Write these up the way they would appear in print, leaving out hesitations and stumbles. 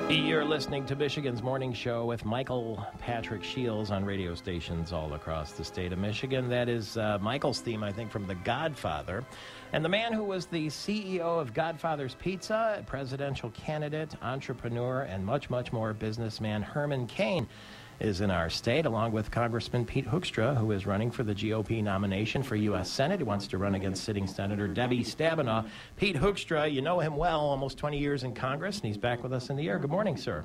You're listening to Michigan's Morning Show with Patrick Shiels on radio stations all across the state of Michigan. That is Michael's theme, I think, from The Godfather. And the man who was the CEO of Godfather's Pizza, presidential candidate, entrepreneur, and much, much more, businessman Herman Cain, is in our state, along with Congressman Pete Hoekstra, who is running for the GOP nomination for U.S. Senate. He wants to run against sitting Senator Debbie Stabenow. Pete Hoekstra, you know him well, almost 20 years in Congress, and he's back with us in the air. Good morning, sir.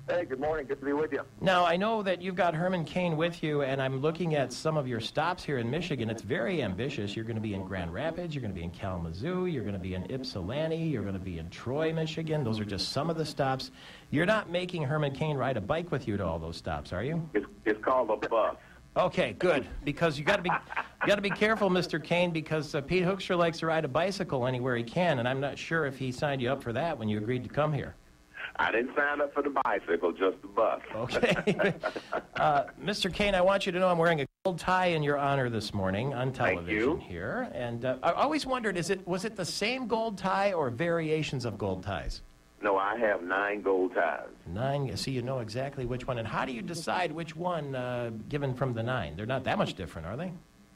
Hey, good morning. Good to be with you. Now, I know that you've got Herman Cain with you, and I'm looking at some of your stops here in Michigan. It's very ambitious. You're going to be in Grand Rapids. You're going to be in Kalamazoo. You're going to be in Ypsilanti. You're going to be in Troy, Michigan. Those are just some of the stops. You're not making Herman Cain ride a bike with you to all those stops, are you? It's called a bus. Okay, good, because you got to be careful, Mr. Cain, because Pete Hoekstra likes to ride a bicycle anywhere he can, and I'm not sure if he signed you up for that when you agreed to come here. I didn't sign up for the bicycle, just the bus. Okay. Mr. Cain, I want you to know I'm wearing a gold tie in your honor this morning on television here. And I always wondered, was it the same gold tie or variations of gold ties? No, I have 9 gold ties. 9? So you know exactly which one. And how do you decide which one given from the 9? They're not that much different, are they?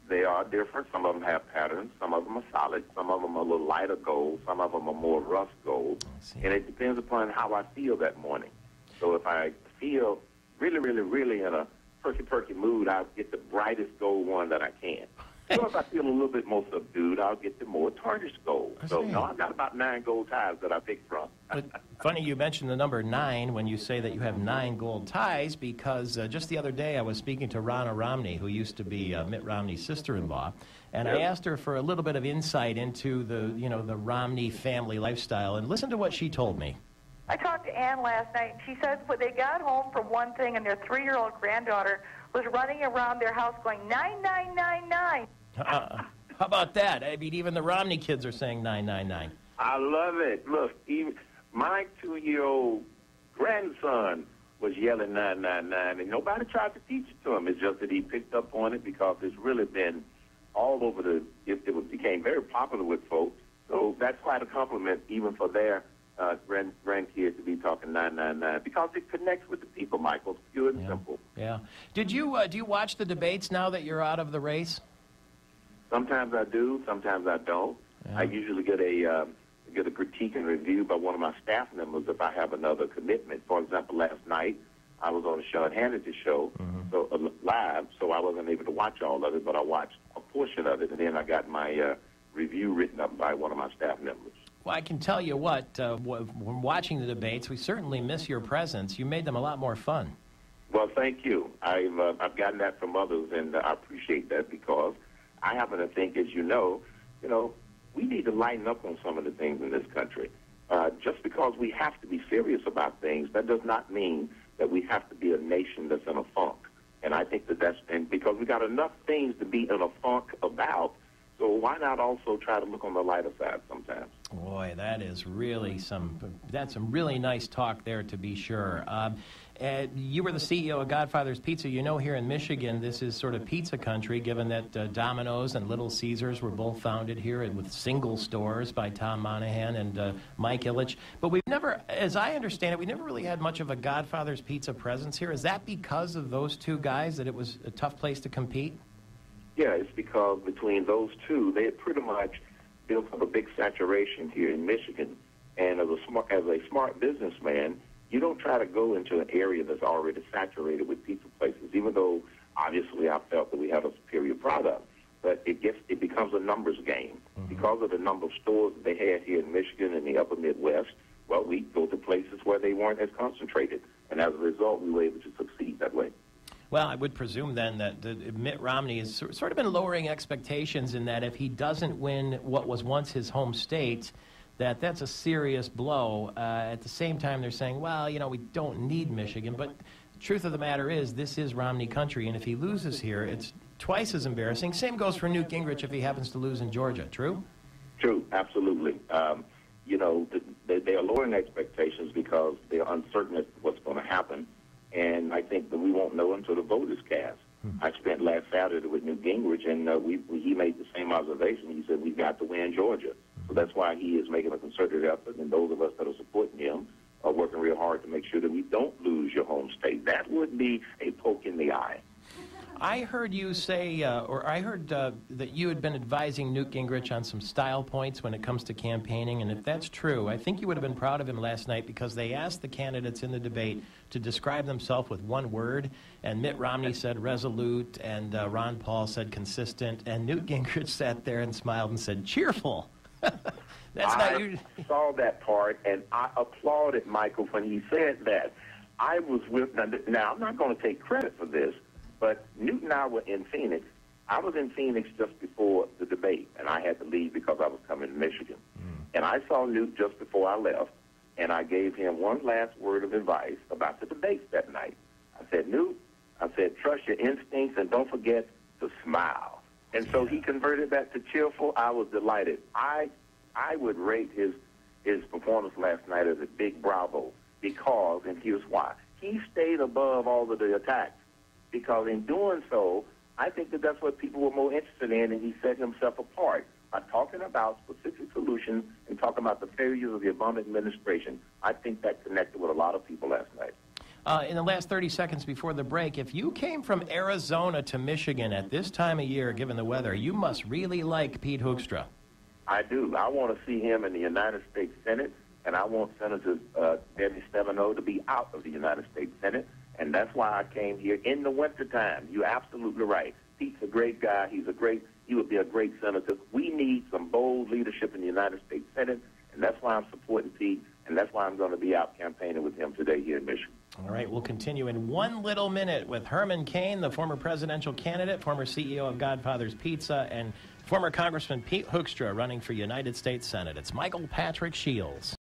They are different. Some of them have patterns. Some of them are solid. Some of them are a little lighter gold. Some of them are more rust gold. And it depends upon how I feel that morning. So if I feel really, really, really in a perky mood, I'll get the brightest gold one that I can. So if I feel a little bit more subdued, I'll get the more tarnished gold. So, no, I've got about 9 gold ties that I pick from. But funny you mentioned the number 9 when you say that you have 9 gold ties, because just the other day I was speaking to Ronna Romney, who used to be Mitt Romney's sister-in-law, and I asked her for a little bit of insight into the Romney family lifestyle, and listen to what she told me. I talked to Ann last night, and she says when they got home from one thing and their 3-year-old granddaughter was running around their house going, 9999. How about that? I mean, even the Romney kids are saying 999. I love it. Look, even my 2-year-old grandson was yelling 999, and nobody tried to teach it to him. It's just that he picked up on it because it's really been all over it became very popular with folks. So that's quite a compliment, even for their grandkids to be talking 999, because it connects with the people, Michael. It's pure and simple. Yeah. Do you watch the debates now that you're out of the race? Sometimes I do. Sometimes I don't. Yeah. I usually get a critique and review by one of my staff members if I have another commitment. For example, last night I was on a Sean Hannity show, so live, so I wasn't able to watch all of it, but I watched a portion of it, and then I got my review written up by one of my staff members. Well, I can tell you what, when watching the debates, we certainly miss your presence. You made them a lot more fun. Well, thank you. I've gotten that from others, and I appreciate that, because I happen to think, as you know, we need to lighten up on some of the things in this country. Just because we have to be serious about things, that does not mean that we have to be a nation that's in a funk. And I think and because we got enough things to be in a funk about, so why not also try to look on the lighter side sometimes? Boy, that is really some really nice talk there, to be sure. You were the CEO of Godfather's Pizza. You know, here in Michigan, this is sort of pizza country, given that Domino's and Little Caesars were both founded here with single stores by Tom Monahan and Mike Ilitch. But we've never, as I understand it, we never really had much of a Godfather's Pizza presence here. Is that because of those two guys, that it was a tough place to compete? Yeah, it's because between those two, they had pretty much built up a big saturation here in Michigan. And as a smart businessman, you don't try to go into an area that's already saturated with pizza places, even though obviously I felt that we had a superior product. But it becomes a numbers game. Because of the number of stores that they had here in Michigan and the upper Midwest, well, we go to places where they weren't as concentrated. And as a result, we were able to succeed that way. Well, I would presume then that Mitt Romney has sort of been lowering expectations, in that if he doesn't win what was once his home state, that's a serious blow. At the same time, they're saying, well, we don't need Michigan. But the truth of the matter is, this is Romney country, and if he loses here, it's twice as embarrassing. Same goes for Newt Gingrich if he happens to lose in Georgia. True? True, absolutely. They are lowering expectations because they are uncertain as to what's going to happen. And I think that we won't know until the vote is cast. I spent last Saturday with Newt Gingrich, and he made the same observation. He said, we've got to win Georgia. So that's why he is making a concerted effort, and those of us that are supporting him working real hard to make sure that we don't lose your home state. That would be a poke in the eye. I heard you say, that you had been advising Newt Gingrich on some style points when it comes to campaigning, and if that's true, I think you would have been proud of him last night because they asked the candidates in the debate to describe themselves with one word, and Mitt Romney said resolute, and Ron Paul said consistent, and Newt Gingrich sat there and smiled and said cheerful. I saw that part, and I applauded Michael when he said that. I was with, now I'm not going to take credit for this, but Newt and I were in Phoenix. I was in Phoenix just before the debate, and I had to leave because I was coming to Michigan. And I saw Newt just before I left, and I gave him one last word of advice about the debates that night. I said, Newt, I said, trust your instincts and don't forget to smile. And so he converted that to cheerful. I was delighted. I would rate his performance last night as a big bravo because, and here's why, he stayed above all of the attacks. Because in doing so, I think that that's what people were more interested in, and he set himself apart by talking about specific solutions and talking about the failures of the Obama administration. I think that connected with a lot of people last night. In the last 30 seconds before the break, if you came from Arizona to Michigan at this time of year, given the weather, you must really like Pete Hoekstra. I do. I want to see him in the United States Senate, and I want Senator Debbie Stabenow to be out of the United States Senate. And that's why I came here in the wintertime. You're absolutely right. Pete's a great guy. He would be a great senator. We need some bold leadership in the United States Senate, and that's why I'm supporting Pete, and that's why I'm going to be out campaigning with him today here in Michigan. All right, we'll continue in one little minute with Herman Cain, the former presidential candidate, former CEO of Godfather's Pizza, and former Congressman Pete Hoekstra running for United States Senate. It's Michael Patrick Shiels.